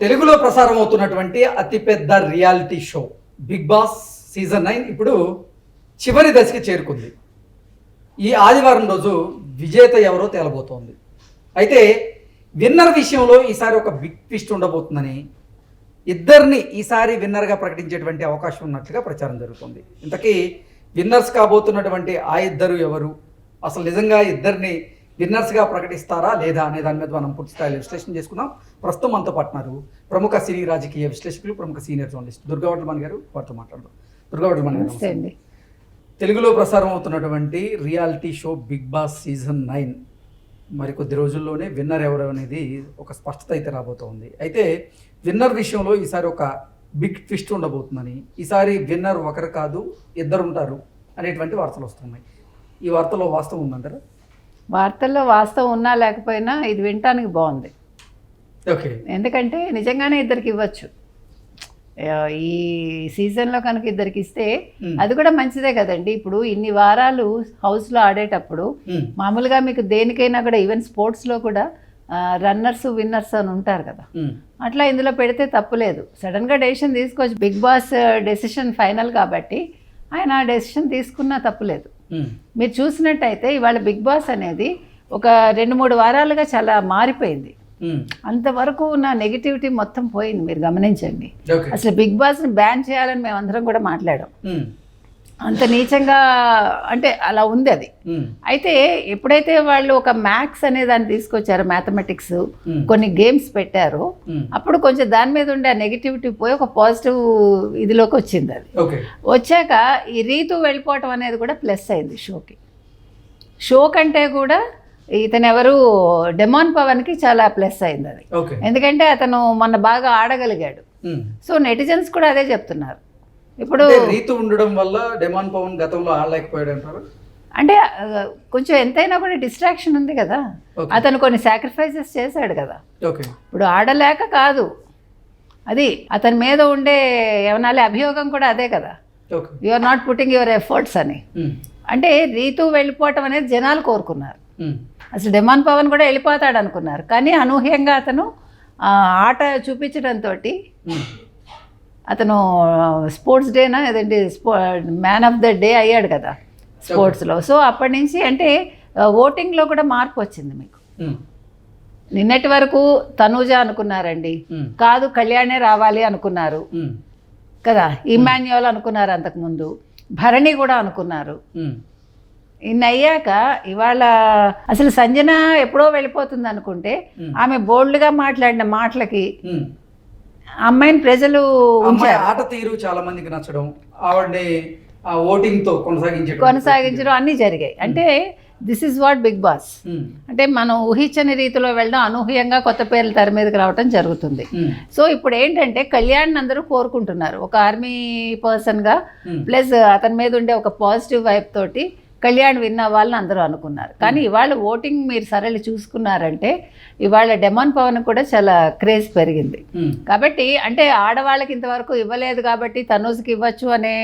తెలుగులో ప్రసారం అవుతున్నటువంటి అతిపెద్ద reality show Bigg Boss season 9 ఇప్పుడు చివరి దశకి చేరుకుంది. ఈ ఆదివారం రోజు విజేత ఎవరో తేలబోతోంది. అయితే విన్నర్ విషయంలో ఈసారి ఒక బిగ్ ట్విస్ట్ ఉండబోతుందని, ఇద్దరిని ఈసారి విన్నర్గా ప్రకటించేటువంటి అవకాశం ఉన్నట్లుగా ప్రచారం జరుగుతుంది. ఇంతకీ విన్నర్స్ కాబోతున్నటువంటి ఆ ఇద్దరు ఎవరు, అసలు నిజంగా ఇద్దరిని విన్నర్స్గా ప్రకటిస్తారా లేదా అనే దాని మీద మనం పూర్తి స్థాయిలో విశ్లేషణ చేసుకుందాం. ప్రస్తుతం మనతో పాటున్నారు ప్రముఖ సినీ రాజకీయ విశ్లేషకులు, ప్రముఖ సీనియర్ జర్నలిస్ట్ దుర్గావడ్లమణి గారు. వారితో మాట్లాడదాం. దుర్గావడ్లమణి గారు, తెలుగులో ప్రసారం అవుతున్నటువంటి reality show Bigg Boss season 9 మరికొద్ది రోజుల్లోనే విన్నర్ ఎవరు అనేది ఒక స్పష్టత అయితే రాబోతోంది. అయితే విన్నర్ విషయంలో ఈసారి ఒక బిగ్ ట్విస్ట్ ఉండబోతుందని, ఈసారి విన్నర్ ఒకరు కాదు ఇద్దరు ఉంటారు అనేటువంటి వార్తలు వస్తున్నాయి. ఈ వార్తలో వాస్తవం ఉందంటారా? వార్తల్లో వాస్తవం ఉన్నా లేకపోయినా ఇది వినటానికి బాగుంది. ఓకే, ఎందుకంటే నిజంగానే ఇద్దరికి ఇవ్వచ్చు. ఈ సీజన్లో కనుక ఇద్దరికి ఇస్తే అది కూడా మంచిదే కదండి. ఇప్పుడు ఇన్ని వారాలు హౌస్లో ఆడేటప్పుడు మామూలుగా మీకు దేనికైనా కూడా ఈవెన్ స్పోర్ట్స్లో కూడా రన్నర్స్ విన్నర్స్ అని ఉంటారు కదా, అట్లా ఇందులో పెడితే తప్పులేదు. సడన్గా డెసిషన్ తీసుకోవచ్చు. బిగ్ బాస్ డెసిషన్ ఫైనల్ కాబట్టి ఆయన ఆ డెసిషన్ తీసుకున్నా తప్పులేదు. మీరు చూసినట్టయితే ఇవాళ బిగ్ బాస్ అనేది ఒక 2-3 వారాలుగా చాలా మారిపోయింది. అంతవరకు ఉన్న నెగిటివిటీ మొత్తం పోయింది. మీరు గమనించండి, అసలు బిగ్ బాస్ని బ్యాన్ చేయాలని మేమందరం కూడా మాట్లాడాం. అంత నీచంగా అంటే అలా ఉంది అది. అయితే ఎప్పుడైతే వాళ్ళు ఒక మ్యాథ్స్ అనే దాన్ని తీసుకొచ్చారో, మ్యాథమెటిక్స్ కొన్ని గేమ్స్ పెట్టారో, అప్పుడు కొంచెం దాని మీద ఉండే ఆ నెగిటివిటీ పోయి ఒక పాజిటివ్ ఇదిలోకి వచ్చింది. అది వచ్చాక ఈ రీతు వెళ్ళిపోవటం అనేది కూడా ప్లస్ అయింది షోకి. షో కంటే కూడా ఇతను ఎవరు డెమాన్ పవన్కి చాలా ప్లస్ అయింది అది. ఎందుకంటే అతను మొన్న బాగా ఆడగలిగాడు. సో నెటిజన్స్ కూడా అదే చెప్తున్నారు. ఇప్పుడు రీతు ఉండడం వల్ల డెమాన్ పవన్ గతంలో ఆడలేకపోయాడు అంటారు. అంటే కొంచెం ఎంతైనా కూడా డిస్ట్రాక్షన్ ఉంది కదా, అతను కొన్ని సాక్రిఫైసెస్ చేశాడు కదా. ఇప్పుడు ఆడలేక కాదు, అది అతని మీద ఉండే ఏమనాలి అభియోగం కూడా అదే కదా, you are not putting your efforts అని. అంటే రీతు వెళ్ళిపోవటం అనేది జనాలు కోరుకున్నారు. అసలు డెమాన్ పవన్ కూడా వెళ్ళిపోతాడు అనుకున్నారు, కానీ అనూహ్యంగా అతను ఆట చూపించడంతో అతను స్పోర్ట్స్ డేనా ఏదండి మ్యాన్ ఆఫ్ ద డే అయ్యాడు కదా స్పోర్ట్స్లో. సో అప్పటి నుంచి అంటే ఓటింగ్లో కూడా మార్పు వచ్చింది మీకు. నిన్నటి వరకు తనూజ అనుకున్నారండి, కాదు కళ్యాణే రావాలి అనుకున్నారు కదా, ఇమాన్యువల్ అనుకున్నారు, అంతకుముందు భరణి కూడా అనుకున్నారు. ఇన్ని అయ్యాక ఇవాళ అసలు సంజన ఎప్పుడో వెళ్ళిపోతుంది అనుకుంటే ఆమె బోల్డ్గా మాట్లాడిన మాటలకి అమ్మాయిని ప్రజలు ఆట తీరు చాలా మందికి నచ్చడం, ఆవిడని ఓటింగ్ తో కొనసాగించడం అన్నీ జరిగాయి. అంటే this is what Bigg Boss అంటే మనం ఊహించని రీతిలో వెళ్ళడం, అనూహ్యంగా కొత్త పేర్లు తెర మీదకి రావడం జరుగుతుంది. సో ఇప్పుడు ఏంటంటే కళ్యాణ్ అందరూ కోరుకుంటున్నారు ఒక ఆర్మీ పర్సన్గా, ప్లస్ అతని మీద ఉండే ఒక పాజిటివ్ వైబ్ తోటి కళ్యాణ్ విన్ అవ్వాలని అందరూ అనుకున్నారు. కానీ ఇవాళ ఓటింగ్ మీరు సరళి చూసుకున్నారంటే ఇవాళ డెమాన్ పవన్ కూడా చాలా క్రేజ్ పెరిగింది. కాబట్టి అంటే ఆడవాళ్ళకి ఇంతవరకు ఇవ్వలేదు కాబట్టి తనూజ్కి ఇవ్వచ్చు అనే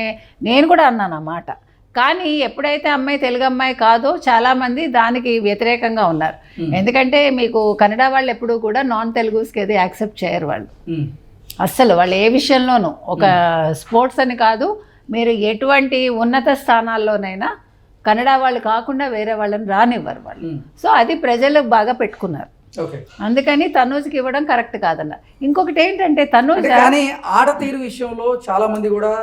నేను కూడా అన్నాను ఆ మాట. కానీ ఎప్పుడైతే అమ్మాయి తెలుగు అమ్మాయి కాదో చాలామంది దానికి వ్యతిరేకంగా ఉన్నారు. ఎందుకంటే మీకు కన్నడ వాళ్ళు ఎప్పుడూ కూడా నాన్ తెలుగుస్కి ఏది యాక్సెప్ట్ చేయరు వాళ్ళు అస్సలు. వాళ్ళు ఏ విషయంలోనూ ఒక స్పోర్ట్స్ అని కాదు, మీరు ఎటువంటి ఉన్నత స్థానాల్లోనైనా కన్నడ వాళ్ళు కాకుండా వేరే వాళ్ళని రానివ్వరు వాళ్ళు. సో అది ప్రజలు బాగా పెట్టుకున్నారు. అందుకని తనూజ్కి ఇవ్వడం కరెక్ట్ కాదన్న. ఇంకొకటి ఏంటంటే తనూజ్ కానీ ఆట తీరు విషయంలో చాలా మంది కూడా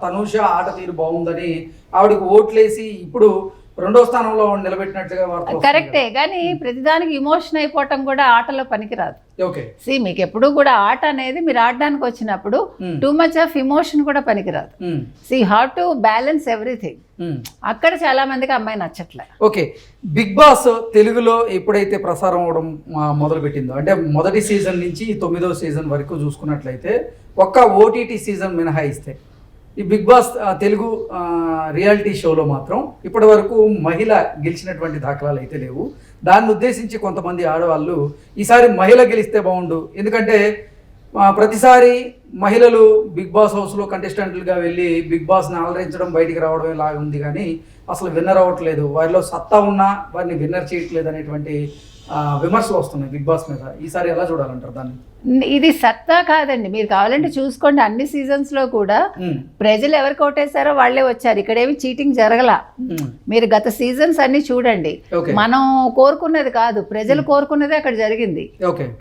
తనూజ ఆట తీరు బాగుందని ఆవిడకి ఓట్లేసి ఇప్పుడు 2వ స్థానంలో నిలబెట్టినట్టుగా కరెక్టే. కానీ ప్రతిదానికి ఇమోషన్ అయిపోవటం కూడా ఆటలో పనికిరాదు. సి మీకు ఎప్పుడు కూడా ఆట అనేది మీరు ఆడడానికి వచ్చినప్పుడు టూ మచ్ ఆఫ్ ఇమోషన్ కూడా పనికిరాదు. See how to balance everything. అక్కడ చాలా మందికి అమ్మాయి నచ్చట్లే. ఓకే, బిగ్ బాస్ తెలుగులో ఎప్పుడైతే ప్రసారం అవడం మొదలు పెట్టిందో, అంటే మొదటి సీజన్ నుంచి 9వ సీజన్ వరకు చూసుకున్నట్లయితే ఒక్క ఓటీటీ సీజన్ మినహాయిస్తే ఈ బిగ్ బాస్ తెలుగు రియాలిటీ షోలో మాత్రం ఇప్పటి వరకు మహిళ గెలిచినటువంటి దాఖలాలు అయితే లేవు. దాన్ని ఉద్దేశించి కొంతమంది ఆడవాళ్ళు ఈసారి మహిళ గెలిస్తే బాగుండు, ఎందుకంటే ప్రతిసారి మహిళలు బిగ్ బాస్ హౌస్లో కంటెస్టెంట్లుగా వెళ్ళి బిగ్ బాస్ని అలరించడం, బయటికి రావడం ఇలాగ ఉంది, కానీ అసలు విన్నర్ అవ్వట్లేదు, వారిలో సత్తా ఉన్నా వారిని విన్నర్ చేయట్లేదు అనేటువంటి విమర్శలు వస్తున్నాయి బిగ్ బాస్ మీద. ఈసారి ఎలా చూడాలంటారు దాన్ని? ఇది సత్తా కాదండి, మీరు కావాలంటే చూసుకోండి. అన్ని సీజన్స్ లో కూడా ప్రజలు ఎవరు కోటేశారో వాళ్ళే వచ్చారు. ఇక్కడేమి చీటింగ్ జరగల. మీరు గత సీజన్స్ అన్ని చూడండి. మనం కోరుకున్నది కాదు, ప్రజలు కోరుకున్నదే అక్కడ జరిగింది.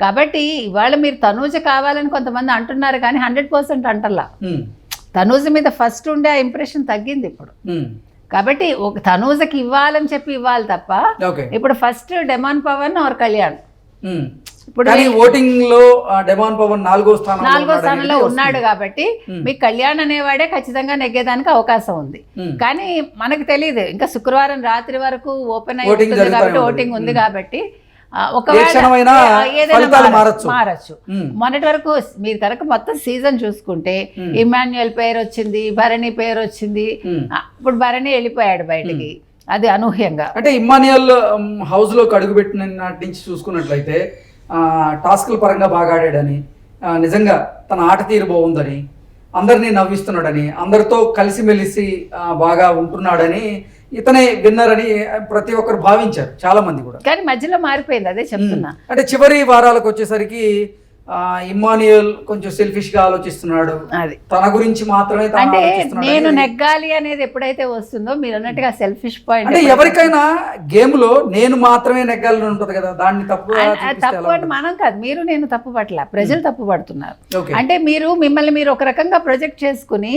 కాబట్టి ఇవాళ మీరు తనూజ కావాలని కొంతమంది అంటున్నారు కానీ 100% అంటలా. తనూజ మీద ఫస్ట్ ఉండే ఆ ఇంప్రెషన్ తగ్గింది ఇప్పుడు. కాబట్టి ఒక తనూజకి ఇవ్వాలని చెప్పి ఇవ్వాలి తప్ప ఇప్పుడు first demon Pawan or Kalyan. ఇప్పుడు ఓటింగ్ లో డెమాన్ పవన్ 4వ స్థానంలో ఉన్నాడు కాబట్టి మీకు కళ్యాణ్ అనేవాడే ఖచ్చితంగా నెగ్గేదానికి అవకాశం ఉంది. కానీ మనకు తెలియదు, ఇంకా శుక్రవారం రాత్రి వరకు ఓపెన్ అయి ఉంటుంది కాబట్టి, ఓటింగ్ ఉంది కాబట్టి మారచ్చు. మొన్నటి వరకు మీరు కనుక మొత్తం సీజన్ చూసుకుంటే ఇమాన్యుయల్ పేరు వచ్చింది, భరణి పేరు వచ్చింది. ఇప్పుడు భరణి వెళ్ళిపోయాడు బయటికి, అది అనూహ్యంగా. అంటే ఇమాన్యుయల్ హౌస్ లో అడుగు పెట్టిన నాటి నుంచి చూసుకున్నట్లయితే టాస్క్ల పరంగా బాగా ఆడాడని, నిజంగా తన ఆట తీరు బాగుందని, అందరినీ నవ్విస్తున్నాడని, అందరితో కలిసిమెలిసి బాగా ఉంటున్నాడని, ఇతనే విన్నర్ అని ప్రతి ఒక్కరు భావించారు, చాలా మంది కూడా. కానీ మధ్యలో మారిపోయింది, అదే చెప్తున్నా. అంటే చివరి వారాలకు వచ్చేసరికి ఇమ్మాన్యుయల్ కొంచెం సెల్ఫిష్ గా ఆలోచిస్తున్నాడు, అది తన గురించి మాత్రమే. అంటే నేను నెగ్గాలి అనేది ఎప్పుడైతే వస్తుందో మీరు అన్నట్టుగా సెల్ఫిష్ పాయింట్. అంటే ఎవరికైనా గేమ్ లో నేను మాత్రమే నెగ్గాలని ఉంటది కదా, దాన్ని తప్పు అని మనం కాదు, మీరు నేను తప్పు పట్ల, ప్రజలు తప్పు పడుతున్నారు. అంటే మీరు మిమ్మల్ని మీరు ఒక రకంగా ప్రొజెక్ట్ చేసుకుని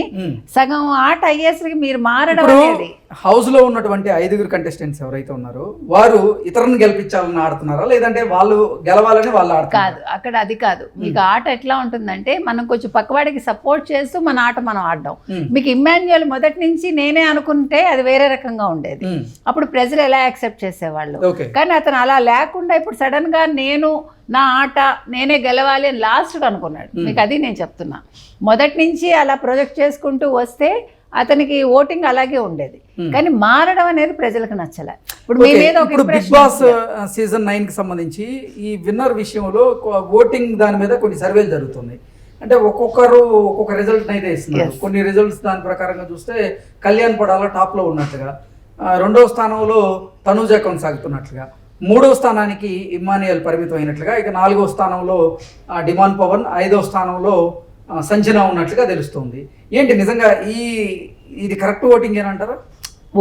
సగం ఆట అయ్యేసరికి మీరు మారడం అనేది. హౌస్ లో ఉన్నటువంటి 5 కంటెస్టెంట్స్ ఎవరైతే ఉన్నారో వారు ఇతరులను గెలిపించాలని ఆడుతున్నారా, లేదంటే వాళ్ళు గెలవాలని వాళ్ళు ఆడుతున్నారు? కాదు, అక్కడ అది కాదు. మీకు ఆట ఎట్లా ఉంటుందంటే మనం కొంచెం పక్కవాడికి సపోర్ట్ చేస్తూ మన ఆట మనం ఆడడం. మీకు ఇమ్మాన్యుయల్ మొదటి నుంచి నేనే అనుకుంటే అది వేరే రకంగా ఉండేది, అప్పుడు ప్రజలు ఎలా యాక్సెప్ట్ చేసేవాళ్ళు. కానీ అతను అలా లేకుండా ఇప్పుడు సడన్ గా నేను నా ఆట నేనే గెలవాలి అని లాస్ట్ అనుకున్నాడు. మీకు అది నేను చెప్తున్నా, మొదటి నుంచి అలా ప్రొజెక్ట్ చేసుకుంటూ వస్తే అతనికి ఓటింగ్ అలాగే ఉండేది. కానీ మారడం అనేది ప్రజలకు నచ్చలే. ఇప్పుడు బిగ్ బాస్ సీజన్ 9 కి సంబంధించి ఈ విన్నర్ విషయంలో ఓటింగ్ దాని మీద కొన్ని సర్వేలు జరుగుతున్నాయి. అంటే ఒక్కొక్కరు ఒక్కొక్క రిజల్ట్ అయితే ఇస్తున్నారు. కొన్ని రిజల్ట్స్ దాని ప్రకారంగా చూస్తే కళ్యాణ్ పడాల టాప్ లో ఉన్నట్లుగా, 2వ స్థానంలో తనూజ కొనసాగుతున్నట్లుగా, 3వ స్థానానికి ఇమ్మాన్యుయల్ పరిమితం అయినట్లుగా, ఇక 4వ స్థానంలో డిమాన్ పవన్, 5వ స్థానంలో సంజన ఉన్నట్లుగా తెలుస్తుంది. ఏంటి నిజంగా ఇది కరెక్ట్ ఓటింగ్ ఏనంటారా?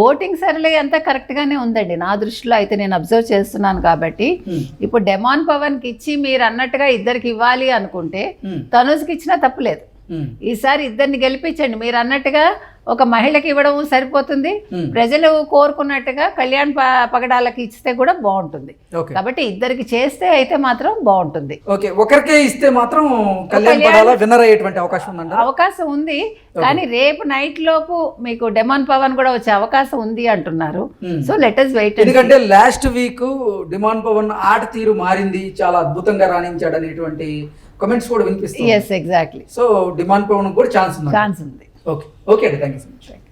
ఓటింగ్ సర్లే అంతా కరెక్ట్ గానే ఉందండి నా దృష్టిలో అయితే, నేను అబ్జర్వ్ చేస్తున్నాను కాబట్టి. ఇప్పుడు డెమాన్ పవన్ కి ఇచ్చి మీరు అన్నట్టుగా ఇద్దరికి ఇవ్వాలి అనుకుంటే తనుజ్కి ఇచ్చినా తప్పులేదు. ఈసారి ఇద్దరిని గెలిపించండి, మీరు అన్నట్టుగా ఒక మహిళకి ఇవ్వడం సరిపోతుంది, ప్రజలు కోరుకున్నట్టుగా కళ్యాణ్ పగడాలకి ఇస్తే కూడా బాగుంటుంది. కాబట్టి ఇద్దరికి చేస్తే అయితే మాత్రం బాగుంటుంది. ఒకరికే ఇస్తే మాత్రం కళ్యాణ్ పగడాల విన్నర్ అయ్యేటువంటి అవకాశం ఉంది. కానీ రేపు నైట్ లోపు మీకు డెమాన్ పవన్ కూడా వచ్చే అవకాశం ఉంది అంటున్నారు. So let us wait. ఎందుకంటే లాస్ట్ వీక్ డిమాన్ పవన్ ఆట తీరు మారింది, చాలా అద్భుతంగా రాణించాడు అనేటువంటి కామెంట్స్ కూడా వినిపిస్తాయి. Yes, exactly. So Demon Pavan కూడా ఛాన్స్ ఉంది. ఛాన్స్ ఉంది. ఓకే అండి, థ్యాంక్ యూ సో మచ్.